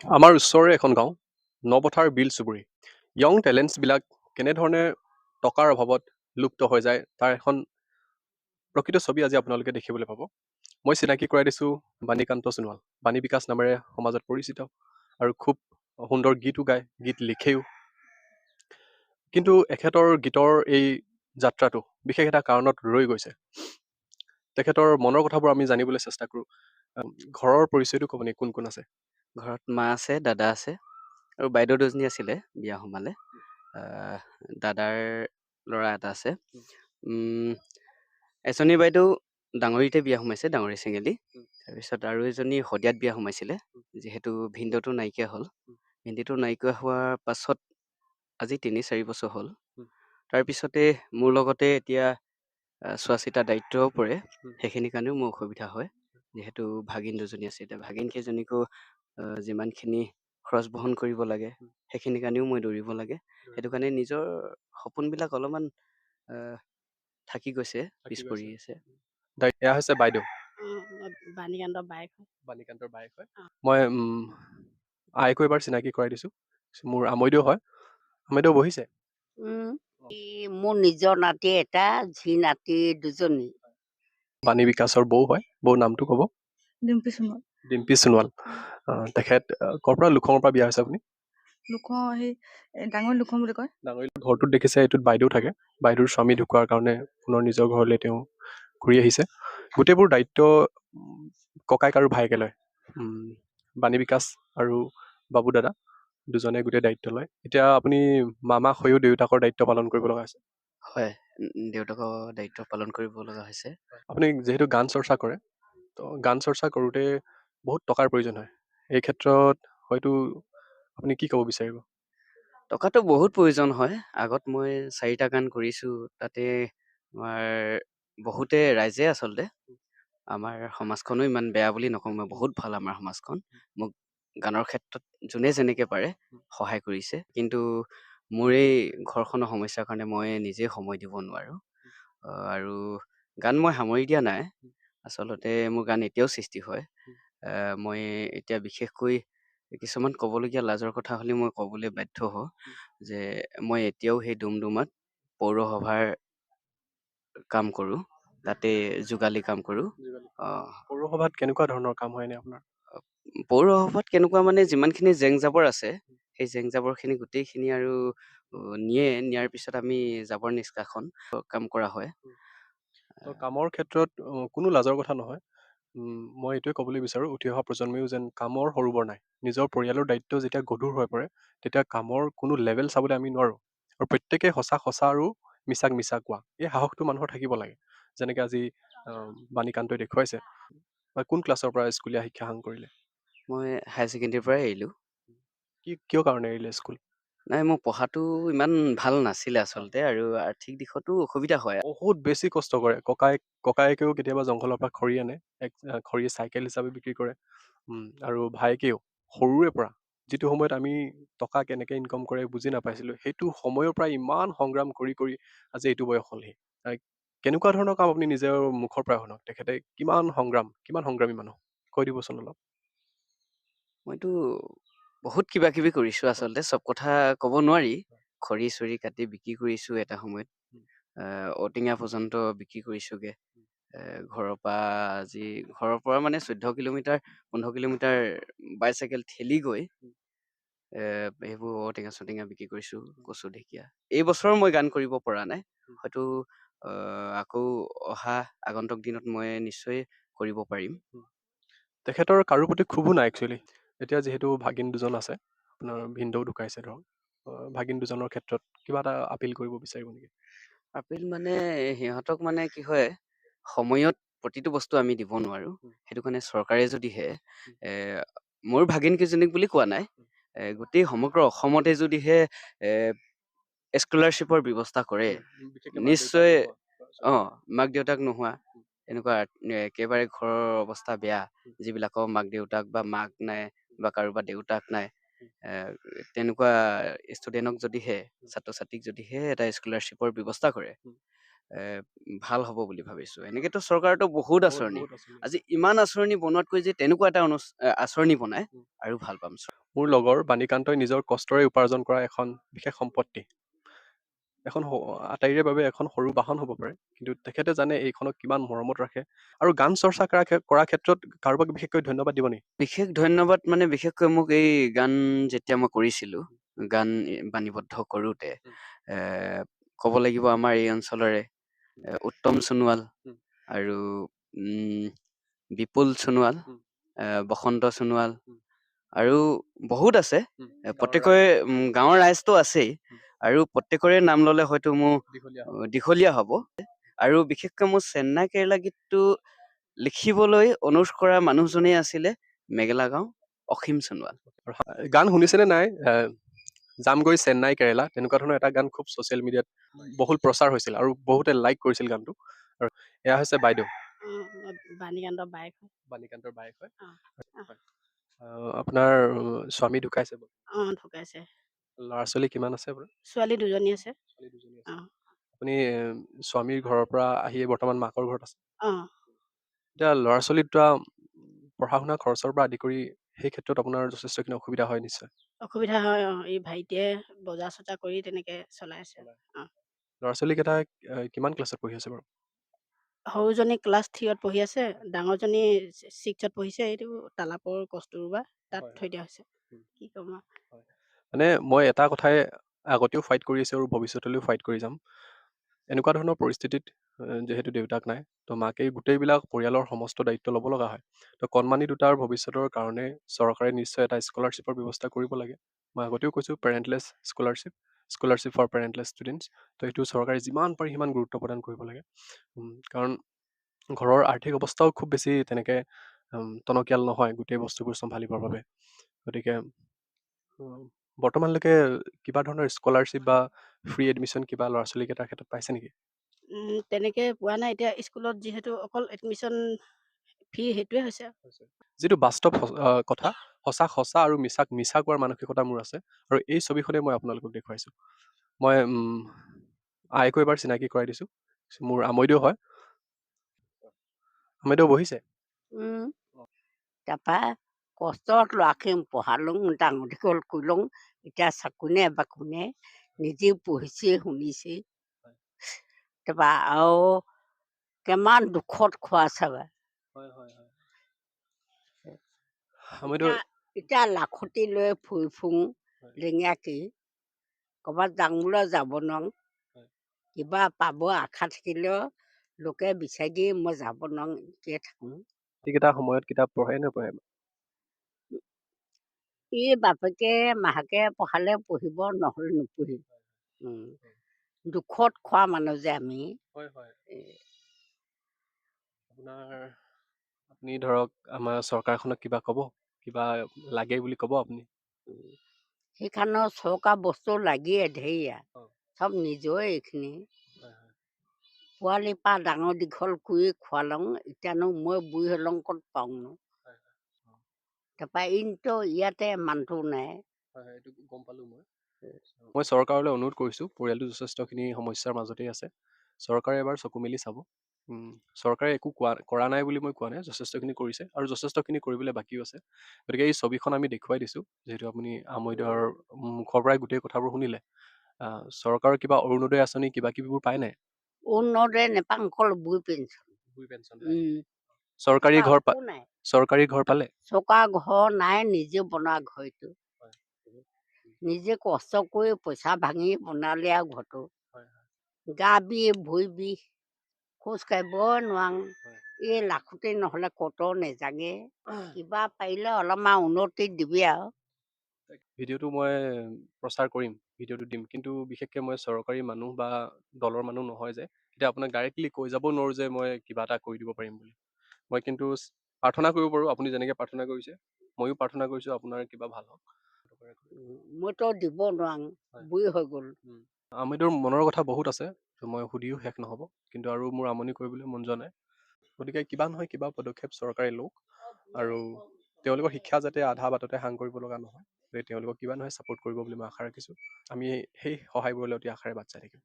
আমাৰ ওচৰৰে এখন গাঁও নপথাৰ বিল চুবুৰী য়ং টেলেণ্টছবিলাক কেনেধৰণে টকাৰ অভাৱত লুপ্ত হৈ যায় তাৰ এখন প্ৰকৃত ছবি আজি আপোনালোকে দেখিবলৈ পাব। মই চিনাকি কৰাই দিছোঁ বাণীকান্ত সোণোৱাল। বাণী বিকাশ নামেৰে সমাজত পৰিচিত আৰু খুব সুন্দৰ গীতো গায়, গীত লিখেও। কিন্তু এখেতৰ গীতৰ এই যাত্ৰাটো বিশেষ এটা কাৰণত ৰৈ গৈছে। তেখেতৰ মনৰ কথাবোৰ আমি জানিবলৈ চেষ্টা কৰোঁ। ঘৰৰ পৰিচয়টো ক'ব নেকি, কোন কোন আছে? ঘৰত মা আছে, দাদা আছে আৰু বাইদেউ দুজনী আছিলে, বিয়া সোমালে। আহ, দাদাৰ ল'ৰা এটা আছে। এজনী বাইদেউ ডাঙৰিতে বিয়া সোমাইছে, ডাঙৰি চেঙেলি। তাৰপিছত আৰু এজনী শদিয়াত বিয়া সোমাইছিলে, যিহেতু ভিনদেউটো নাইকিয়া হ'ল। ভিনদেউটো নাইকিয়া হোৱাৰ পাছত আজি ৩-৪ বছৰ হ'ল। তাৰপিছতে মোৰ লগতে এতিয়া চোৱা চিতা দায়িত্বও পৰে। সেইখিনি কাৰণেও মোৰ অসুবিধা হয়, যিহেতু ভাগিন দুজনী আছে। এতিয়া ভাগিন কেইজনীকো যিমানখিনি খৰচ বহন কৰিব লাগে, সেইখিনি কাৰণেও মই দৌৰিব লাগে। সেইটো কাৰণে নিজৰ সপোনবিলাক অলপমান থাকি গৈছে, পিছ পৰি আছে। এয়া হৈছে বাইদেউ, বাণীকান্তৰ বায়েক হয়। বাণীকান্তৰ বায়েক হয়। মই আইকো এবাৰ চিনাকি কৰাই দিছোঁ। মোৰ আমৈদেউ হয়। আমৈদেউ বহিছে। মোৰ নিজৰ নাতি এটা, ঝি নাতি দুজনী। বাণী বিকাশৰ বৌ হয়। বৌৰ নামটো ক'ব? ডিম্পী সোণোৱাল। ডিম্পী সোণোৱাল। তেখেত ক'ৰ পৰা, লুখঙৰ পৰা বিয়া হৈছে আপুনি? লুখং, সেই ডাঙৰ লুখং বুলি কয়। ডাঙৰি ঘৰটোত দেখিছে, এইটোত বাইদেউ থাকে। বাইদেউৰ স্বামী ঢুকোৱাৰ কাৰণে পুনৰ নিজৰ ঘৰলৈ তেওঁ ঘূৰি আহিছে। গোটেইবোৰ দায়িত্ব ককাইক আৰু ভায়েকে লয়। বাণী বিকাশ আৰু বাবু দাদা দুজনে গোটেই দায়িত্ব লয়। এতিয়া আপুনি মামাক হৈও দেউতাকৰ দায়িত্ব পালন কৰিব লগা হৈছে। হয়, দেউতাকৰ দায়িত্ব পালন কৰিব লগা হৈছে। আপুনি যিহেতু গান চৰ্চা কৰে, তো গান চৰ্চা কৰোঁতে বহুত টকাৰ প্ৰয়োজন হয়। এই ক্ষেত্ৰত হয়তো আপুনি কি ক'ব বিচাৰিব? টকাটো বহুত প্ৰয়োজন হয়। আগত মই 4টা গান কৰিছোঁ, তাতে আমাৰ বহুতে ৰাইজে আচলতে, আমাৰ সমাজখনো ইমান বেয়া বুলি নকওঁ মই, বহুত ভাল আমাৰ সমাজখন। মোক গানৰ ক্ষেত্ৰত যোনে যেনেকে পাৰে সহায় কৰিছে, কিন্তু মোৰ এই ঘৰখনৰ সমস্যাৰ কাৰণে মই নিজে সময় দিব নোৱাৰোঁ। আৰু গান মই সামৰি দিয়া নাই, আচলতে মোৰ গান এতিয়াও সৃষ্টি হয়। মই এতিয়া বিশেষকৈ কিছুমান ক'বলগীয়া লাজৰ কথা হ'লে মই ক'বলৈ বাধ্য হওঁ যে মই এতিয়াও সেই ডুমডুমাত পৌৰসভাৰ কাম কৰোঁ, তাতে যোগালী কাম কৰোঁ। পৌৰসভাত কেনেকুৱা ধৰণৰ কাম হয় এনে আপোনাৰ? পৌৰসভাত কেনেকুৱা মানে, যিমানখিনি জেং জাবৰ আছে, সেই জেং জাবৰখিনি গোটেইখিনি আৰু নিয়াৰ পিছত আমি জাবৰ নিষ্কাশন কাম কৰা হয়। তো কামৰ ক্ষেত্ৰত কোনো লাজৰ কথা নহয়। মই এইটোৱে ক'বলৈ বিচাৰোঁ, উঠি অহা প্ৰজন্মইও যেন কামৰ সৰুবৰ নাই। নিজৰ পৰিয়ালৰ দায়িত্ব যেতিয়া গধুৰ হৈ পৰে, তেতিয়া কামৰ কোনো লেভেল চাবলৈ আমি নোৱাৰোঁ। আৰু প্ৰত্যেকে সঁচা সঁচা আৰু মিছাক মিছা কোৱা, এই সাহসটো মানুহৰ থাকিব লাগে। যেনেকৈ আজি বাণীকান্তই দেখুৱাইছে। কোন ক্লাছৰ পৰা স্কুলীয়া শিক্ষা সাং কৰিলে? মই হায়াৰ ছেকেণ্ডেৰীৰ পৰাই এৰিলোঁ। কিয় কাৰণে এৰিলে স্কুল? নাই, মোৰ পঢ়াটো ইমান ভাল নাছিলে আচলতে, আৰু আৰ্থিক দিশতো অসুবিধা হয়। বহুত বেছি কষ্ট কৰে। ককায়েকেও কেতিয়াবা জংঘলৰ পৰা খৰি আনে, খৰি চাইকেল হিচাপে বিক্ৰী কৰে। আৰু ভায়েকেও সৰুৰে পৰা, যিটো সময়ত আমি টকা কেনেকৈ ইনকাম কৰে বুজি নাপাইছিলোঁ, সেইটো সময়ৰ পৰা ইমান সংগ্ৰাম কৰি কৰি আজি এইটো বয়স হ'লহি। কেনেকুৱা ধৰণৰ কাম আপুনি নিজৰ মুখৰ পৰা শুনক, তেখেতে কিমান সংগ্ৰামী মানুহ, কৈ দিবচোন অলপ। মইতো বহুত কিবা কিবি কৰিছোঁ আচলতে, চব কথা ক'ব নোৱাৰি। খৰি চৰি কাটি বিক্ৰী কৰিছোঁ এটা সময়ত, ঔটেঙা পৰ্যন্ত বিক্ৰী কৰিছোঁগৈ। ঘৰৰ পৰা মানে 14 কিলোমিটাৰ 15 কিলোমিটাৰ বাইচাইকেল ঠেলি গৈ সেইবোৰ ঔটেঙা চটেঙা বিক্ৰী কৰিছোঁ, কচু ঢেকীয়া। এই বছৰ মই গান কৰিব পৰা নাই, হয়তো আকৌ অহা আগন্তুক দিনত মই নিশ্চয় কৰিব পাৰিম। তেখেতৰ কাৰো প্ৰতি ক্ষোভো নাই একচুৱেলি। এতিয়া যিহেতু ভাগিন দুজন আছে, আপোনাৰ ভিনদেউ ঢুকাইছে ধৰক, ভাগিন দুজনৰ ক্ষেত্ৰত কিবা এটা আপিল কৰিব বিচাৰিব নেকি? আপিল মানে সিহঁতক মানে কি হয়, সময়ত প্ৰতিটো বস্তু আমি দিব নোৱাৰোঁ। সেইটো কাৰণে চৰকাৰে যদিহে মোৰ ভাগিন কেইজনীক বুলি কোৱা নাই, গোটেই সমগ্ৰ অসমতে যদিহে স্কলাৰশ্বিপৰ ব্যৱস্থা কৰে, নিশ্চয় মাক দেউতাক নোহোৱা, এনেকুৱা একেবাৰে ঘৰৰ অৱস্থা বেয়া, যিবিলাকৰ মাক দেউতাক বা মাক নাই বা কাৰোবাৰ দেউতাক নাই, তেনেকুৱা ষ্টুডেণ্টক যদিহে, ছাত্ৰ ছাত্ৰীক যদিহে এটা স্কলাৰশ্বিপৰ ব্যৱস্থা কৰে, ভাল হ'ব বুলি ভাবিছোঁ। এনেকেতো চৰকাৰতো বহুত আঁচনি, আজি ইমান আঁচনি বনোৱাতকৈ যে তেনেকুৱা এটা আঁচনি বনায় আৰু ভাল পাম। মোৰ লগৰ বাণীকান্তই নিজৰ কষ্টৰে উপাৰ্জন কৰা এখন বিশেষ সম্পত্তি। এখন আটাইৰে বাবে এখন সৰু বাহন হ'ব পাৰে, কিন্তু তেখেতে জানে এইখনক কিমান মৰমত ৰাখে। আৰু গান চৰ্চা কৰাৰ ক্ষেত্ৰত কাৰোবাক বিশেষকৈ ধন্যবাদ দিব নেকি? বিশেষ ধন্যবাদ মানে বিশেষকৈ মোক এই গান যেতিয়া মই কৰিছিলোঁ, গান বাণীবদ্ধ কৰোঁতে উম। এ, ক'ব লাগিব আমাৰ এই অঞ্চলৰে উত্তম সোণোৱাল উম। আৰু বিপুল সোণোৱাল, উম। বসন্ত সোণোৱাল উম। আৰু বহুত আছে। উম। প্ৰত্যেকৰে গাঁৱৰ ৰাইজটো আছেই, উম। আৰু প্ৰত্যেকৰে নাম ল'লে হয়তো মোৰ দীঘলীয়া দীঘলীয়া হ'ব। আৰু বিশেষকৈ মোৰ চেন্নাই কেৰেলা গীতটো লিখিবলৈ অনুৰোধ কৰা মানুহজনেই আছিলে মেঘেলাগাঁও অসীম সোণোৱাল। গান শুনিছেনে নাই? জামগৈ চেন্নাই কেৰেলা, তেনেকুৱা ধৰণৰ এটা গান খুব ছ'চিয়েল মিডিয়াত বহুল প্ৰচাৰ হৈছিল আৰু বহুতে লাইক কৰিছিল গানটো। আৰু এয়া হৈছে বাইদেউ। বাণীকান্তৰ বায়েক হয়। বাণীকান্তৰ বায়েক হয়। অ, অ। হয়। আপোনাৰ স্বামী ঢুকাইছে, ঢুকাইছে। ল'ৰা ছোৱালী কিমান আছে আপোনাৰ? ছোৱালী দুজনী আছে। ছোৱালী দুজনী অ, আছে। আপুনি স্বামীৰ ঘৰৰ পৰা আহি বৰ্তমান মাকৰ ঘৰত আছে। অ। এতিয়া ল'ৰা ছোৱালী দুটা পঢ়া শুনা খৰচৰ পৰা আদি কৰি সেই ক্ষেত্ৰত আপোনাৰ যথেষ্টখিনি অসুবিধা হয় নিশ্চয়। অসুবিধা হয়। এই ভাইটিয়ে বজাৰ চজাৰ কৰি তেনেকে চলাই আছে। অ। ল'ৰা ছোৱালীকেইটা কিমান ক্লাছত পঢ়ি আছে বাৰু? সৰুজনী ক্লাছ 3ত পঢ়ি আছে, ডাঙৰজনী 6ত পঢ়িছে। এইটো তালাপৰ কস্তুৰবা তাত হয়, থৈ দিয়া হৈছে। উম। কি ক'ম আৰু। হয়। মানে মই এটা কথাই আগতেও ফাইট কৰি আছোঁ আৰু ভৱিষ্যতলৈও ফাইট কৰি যাম। এনেকুৱা ধৰণৰ পৰিস্থিতিত যিহেতু দেউতাক নাই, তো মাকেই গোটেইবিলাক পৰিয়ালৰ সমস্ত দায়িত্ব ল'ব লগা হয়। তো কণমানি দুটাৰ ভৱিষ্যতৰ কাৰণে চৰকাৰে নিশ্চয় এটা স্কলাৰশ্বিপৰ ব্যৱস্থা কৰিব লাগে। মই আগতেও কৈছোঁ পেৰেণ্টলেছ স্কলাৰশ্বিপ ফৰ পেৰেণ্টলেছ ষ্টুডেণ্টছ। তো এইটো চৰকাৰে যিমান পাৰি সিমান গুৰুত্ব প্ৰদান কৰিব লাগে। কাৰণ ঘৰৰ আৰ্থিক অৱস্থাও খুব বেছি তেনেকৈ টনকিয়াল নহয় গোটেই বস্তুবোৰ চম্ভালিবৰ বাবে। গতিকে বৰ্তমানলৈকে কিবা ধৰণৰ স্কলাৰশ্বিপ বা ফ্ৰী এডমিশ্যন কিবা ল'ৰা ছোৱালীকেইটাৰ ক্ষেত্ৰত পাইছে নেকি? তেনেকে পোৱা নাই। এতিয়া স্কুলত যিহেতু অকল এডমিশ্যন ফ্ৰী সেইটোৱে হৈছে। যিটো বাস্তৱ কথা, সঁচা আৰু মিছা কোৱাৰ মানসিকতা মোৰ আছে, আৰু এই ছবিখনে মই আপোনালোকক দেখুৱাইছোঁ। মই আইকো এবাৰ চিনাকি কৰাই দিছোঁ। মোৰ আমৈদেউ হয়। আমৈদেউ বহিছে। তাৰপা কষ্টত ল'ৰাখিনি পঢ়ালোঁ, ডাঙৰ দীঘল কৰিলোঁ। এতিয়া চাকোনে বাকোনে নিজে পঢ়িছে শুনিছে। তাৰপা আৰু কিমান দুখত খোৱা চাবা। আমৈদেউ এতিয়া লাখুটি লৈ ফুৰি ফুৰোঁ লেঙিয়াকে। ক'ৰবাত যাবলৈ যাব নোৱাৰোঁ। কিবা পাব আশা থাকিলেও লোকে বিচাৰি দিয়ে, মই যাব নোৱাৰোঁ, এনেকৈ থাকোঁ। এইকেইটা সময়ত কিতাপ পঢ়ে নপঢ়ে? এই বাপেকে মাকে পঢ়ালে পঢ়িব, নহ'লে নপঢ়িব। দুখত খোৱা মানুহ যে আমি। আপুনি ধৰক আমাৰ চৰকাৰখনক কিবা ক'ব, কিবা লাগে বুলি ক'ব আপুনি? সেইকাৰণে চৰকাৰ বস্তু লাগিয়ে ধেৰিয়া, চব নিজৰে এইখিনি। পোৱালিৰ পৰা ডাঙৰ দীঘল কৰি খোৱালওঁ, এতিয়ানো মই বুঢ়ী হ'লং ক'ত পাওঁনো। তাৰপৰা এইটো ইয়াতে মানুহটো নাই। এইটো গম পালোঁ মই চৰকাৰলৈ অনুৰোধ কৰিছোঁ। পৰিয়ালটো যথেষ্টখিনি সমস্যাৰ মাজতেই আছে। চৰকাৰে এবাৰ চকু মেলি চাব। চৰকাৰে একো কৰা নাই বুলি মই কোৱা নাই, যথেষ্টখিনি কৰিছে আৰু যথেষ্টখিনি কৰিবলৈ বাকীও আছে। গতিকে এই ছবিখন আমি দেখুৱাই দিছোঁ, যিহেতু আপুনি আমৈদেউৰ মুখৰ পৰাই গোটেই কথাবোৰ শুনিলে। চৰকাৰৰ কিবা অৰুণোদয় আঁচনি কিবা কিবিবোৰ পায় নাই? অৰুণোদয় নেপাং, অকল বুঢ়ী পেঞ্চন। চৰকাৰী ঘৰ নাই। চৰকাৰী ঘৰ পালে? চৰকাৰ ঘৰ নাই, নিজে বনোৱা ঘৰ এইটো। নিজে কষ্ট কৰি পইচা ভাঙি বনালে আৰু ঘৰটো। গা বিষ, ভৰি বিষ, খোজ কাঢ়িব নোৱাৰোঁ। এই লাখুটি নহ'লে ক'তো নেজাগে। কিবা পাৰিলে অলপমান উন্নতি দিবি আৰু। ভিডিঅ'টো মই প্ৰচাৰ কৰিম, ভিডিঅ'টো দিম, কিন্তু বিশেষকৈ মই চৰকাৰী মানুহ বা দলৰ মানুহ নহয় যে এতিয়া আপোনাক ডাইৰেক্টলি কৈ যাব নোৱাৰোঁ যে মই কিবা এটা কৰি দিব পাৰিম বুলি। মই কিন্তু প্ৰাৰ্থনা কৰিব পাৰোঁ, আপুনি যেনেকৈ প্ৰাৰ্থনা কৰিছে ময়ো প্ৰাৰ্থনা কৰিছোঁ আপোনাৰ কিবা ভাল হওক। মইতো দিব নোৱাৰোঁ, বুঢ়ী হৈ গ'ল। আমৈদেউৰ মনৰ কথা বহুত আছে, মই সুধিও শেষ নহ'ব, কিন্তু আৰু মোৰ আমনি কৰিবলৈ মন যোৱা নাই। গতিকে কিবা নহয় কিবা পদক্ষেপ চৰকাৰে লওক, আৰু তেওঁলোকৰ শিক্ষা যাতে আধা বাটতে সাং কৰিব লগা নহয়, গতিকে তেওঁলোকক কিবা নহয় ছাপোৰ্ট কৰিব বুলি মই আশা ৰাখিছোঁ। আমি সেই সহায়বোৰলৈ অতি আশাৰে বাট চাই থাকিম।